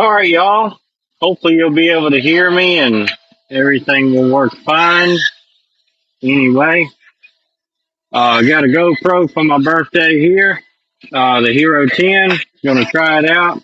All right, y'all. Hopefully you'll be able to hear me and everything will work fine. Anyway, I got a GoPro for my birthday here. The Hero 10. Gonna try it out.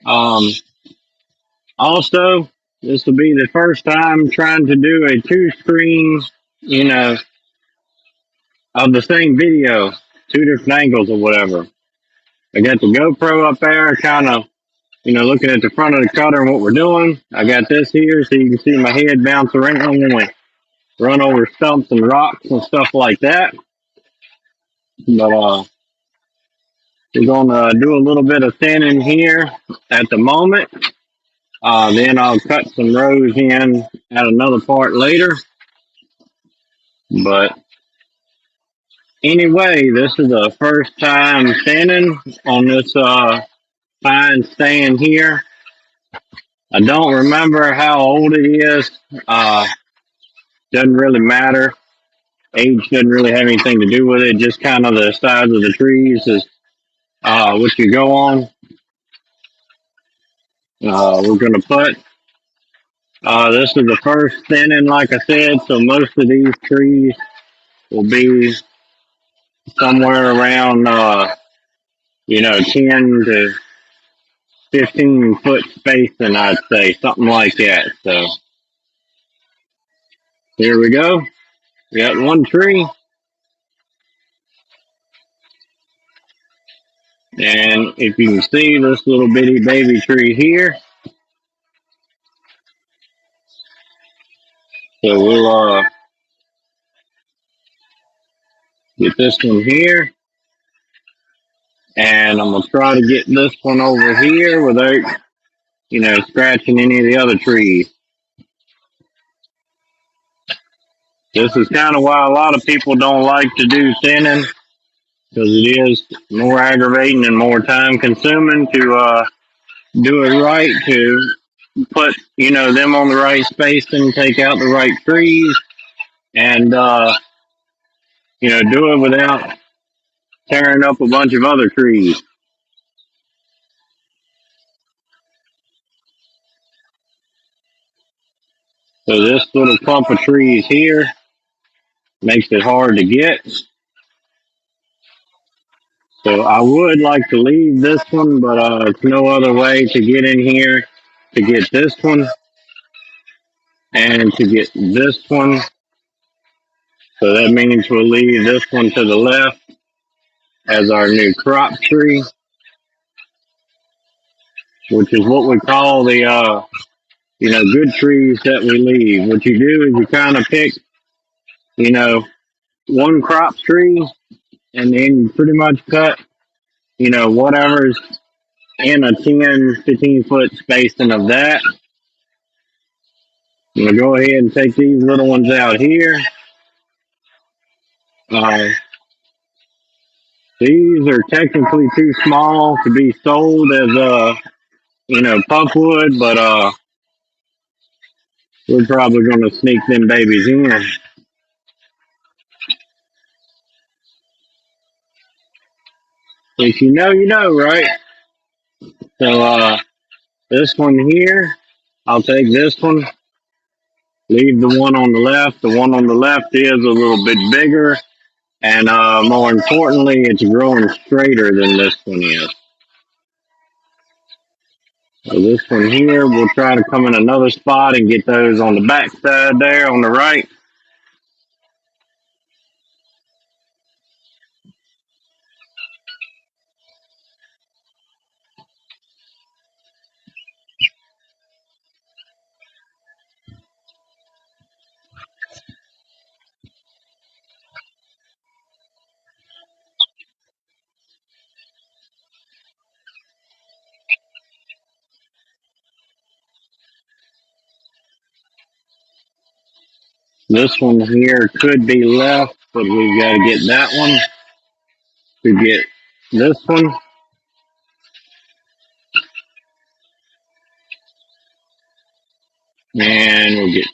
Um, Also, this will be the first time trying to do a two screen, you know, of the same video, two different angles or whatever. I got the GoPro up there, kind of looking at the front of the cutter and what we're doing. I got this here so you can see my head bounce around when we run over stumps and rocks and stuff like that. But we're gonna do a little bit of thinning here at the moment. Then I'll cut some rows in at another part later. But anyway, this is the first time thinning on this fine stand here. I don't remember how old it is. Doesn't really matter. Age doesn't really have anything to do with it. Just kind of the size of the trees is what you go on. We're going to put, this is the first thinning, like I said, so most of these trees will be somewhere around, 10 to 15 foot spacing, I'd say, something like that. So here we go. We got one tree. And if you can see this little bitty baby tree here, so we'll get this one here. And I'm going to try to get this one over here without, scratching any of the other trees. This is kind of why a lot of people don't like to do thinning, because it is more aggravating and more time consuming to do it right, to put, them on the right spacing, take out the right trees, and, do it without tearing up a bunch of other trees. So this little clump of trees here makes it hard to get. So I would like to leave this one, but it's no other way to get in here to get this one and to get this one. So that means we'll leave this one to the left as our new crop tree, which is what we call the, good trees that we leave. What you do is you kind of pick, one crop tree and then you pretty much cut, whatever's in a 10, 15 foot spacing of that. I'm going to go ahead and take these little ones out here. Uh, these are technically too small to be sold as, pulpwood, but we're probably going to sneak them babies in. If you know, you know, right? So this one here, I'll take this one, leave the one on the left. The one on the left is a little bit bigger, and more importantly, it's growing straighter than this one is. So this one here, we'll try to come in another spot and get those on the back side there on the right. This one here could be left, but we've got to get that one to get this one. And we'll get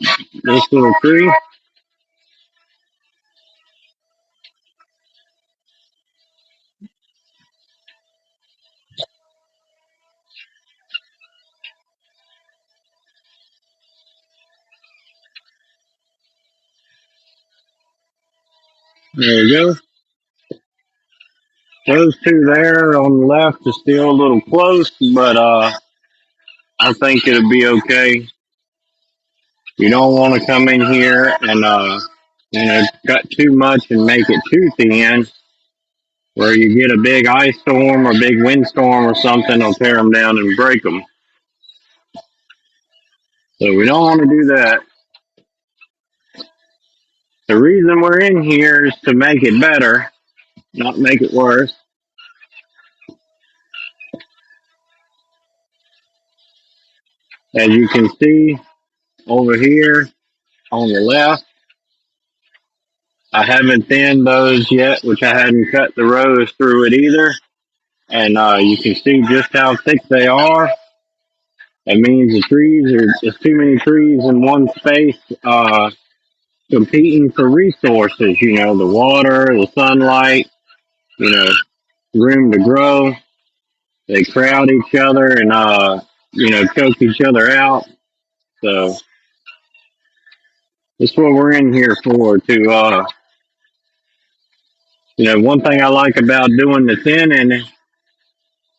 this little tree. There we go. Those two there on the left is still a little close, but I think it'll be okay. You don't want to come in here and cut too much and make it too thin, where you get a big ice storm or big windstorm or something, will tear them down and break them. So we don't want to do that. The reason we're in here is to make it better, not make it worse. As you can see over here on the left, I haven't thinned those yet, which I hadn't cut the rows through it either. And you can see just how thick they are. That means there's too many trees in one space competing for resources, the water, the sunlight, you know, room to grow. They crowd each other and, choke each other out. So that's what we're in here for, to, one thing I like about doing the thinning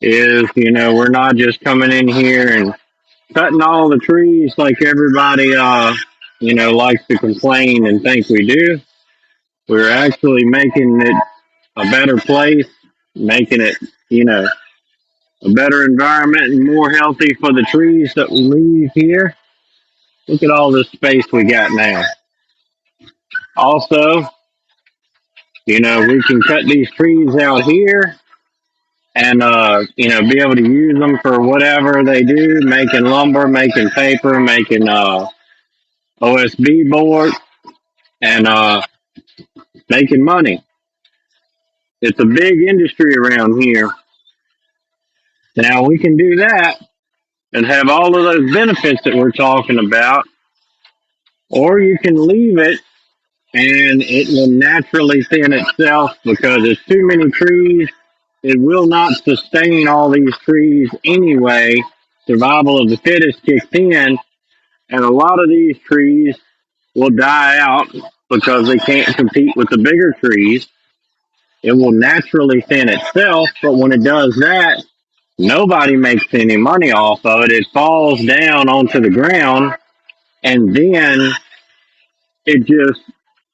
is, we're not just coming in here and cutting all the trees like everybody, likes to complain and think we do. We're actually making it a better place, making it, a better environment and more healthy for the trees that we leave here. Look at all this space we got now. Also, we can cut these trees out here and, be able to use them for whatever they do, making lumber, making paper, making OSB board, and making money. It's a big industry around here. Now we can do that and have all of those benefits that we're talking about, or you can leave it and it will naturally thin itself because there's too many trees. It will not sustain all these trees anyway. Survival of the fittest kicks in, and a lot of these trees will die out because they can't compete with the bigger trees. It will naturally thin itself, but when it does that, nobody makes any money off of it. It falls down onto the ground, and then it just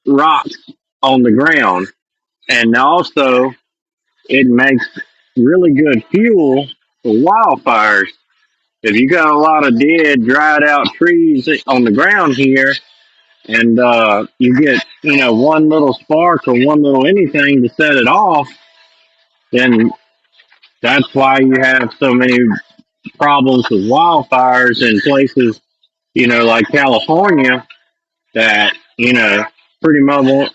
rots on the ground. And also, it makes really good fuel for wildfires. If you got a lot of dead, dried out trees on the ground here, and you get, one little spark or one little anything to set it off, then that's why you have so many problems with wildfires in places, like California, that pretty much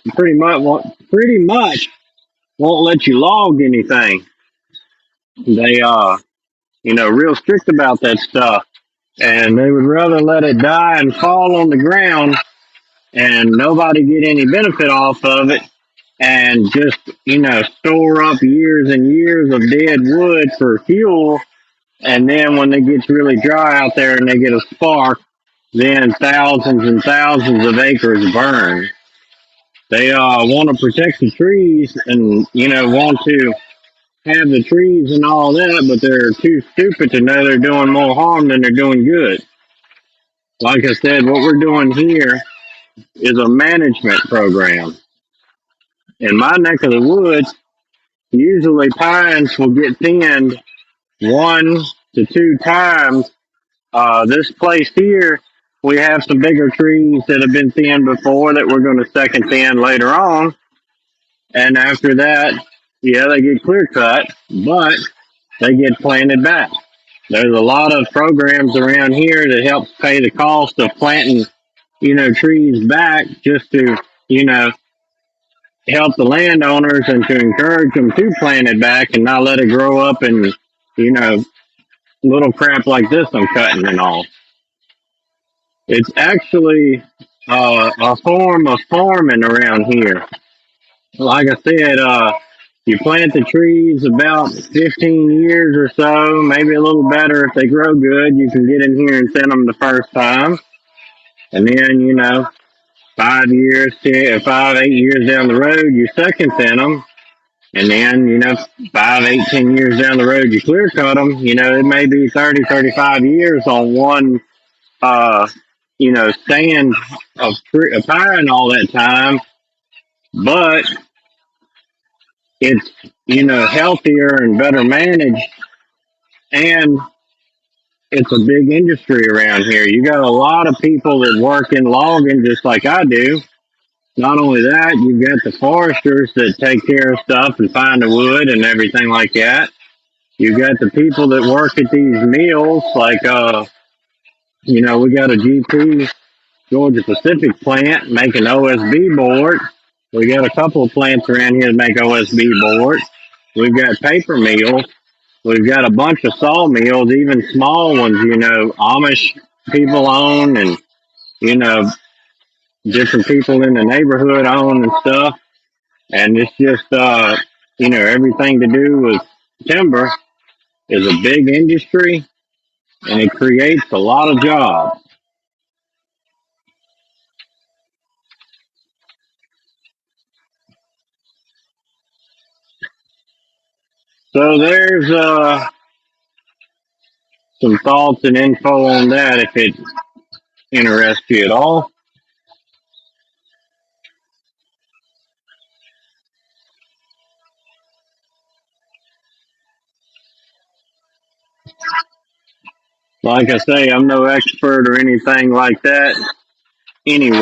won't let you log anything. They real strict about that stuff, and they would rather let it die and fall on the ground and nobody get any benefit off of it, and just store up years and years of dead wood for fuel. And then when it gets really dry out there and they get a spark, then thousands and thousands of acres burn. They want to protect the trees and, want to have the trees and all that, but they're too stupid to know they're doing more harm than they're doing good. Like I said, what we're doing here is a management program. In my neck of the woods, usually pines will get thinned 1 to 2 times. This place here, we have some bigger trees that have been thinned before that we're going to second thin later on. And after that, yeah, they get clear cut, but they get planted back. There's a lot of programs around here that help pay the cost of planting, trees back just to, help the landowners and to encourage them to plant it back and not let it grow up and, little crap like this I'm cutting and all. It's actually a form of farming around here. Like I said, you plant the trees about 15 years or so, maybe a little better if they grow good. You can get in here and thin them the first time. And then, 5 years, 10, 5, 8 years down the road, you second thin them. And then, 5, 8, 10 years down the road, you clear cut them. It may be 30, 35 years on one, uh, stand of pine all that time, but it's, healthier and better managed. And it's a big industry around here. You got a lot of people that work in logging just like I do. Not only that, you've got the foresters that take care of stuff and find the wood and everything like that. You got the people that work at these mills, like we got a GP Georgia Pacific plant making OSB board. We got a couple of plants around here that make OSB board. We've got paper mills. We've got a bunch of sawmills, even small ones. Amish people own, and you know different people in the neighborhood own and stuff. And it's just everything to do with timber is a big industry, and it creates a lot of jobs. So there's some thoughts and info on that if it interests you at all. Like I say, I'm no expert or anything like that. Anyway.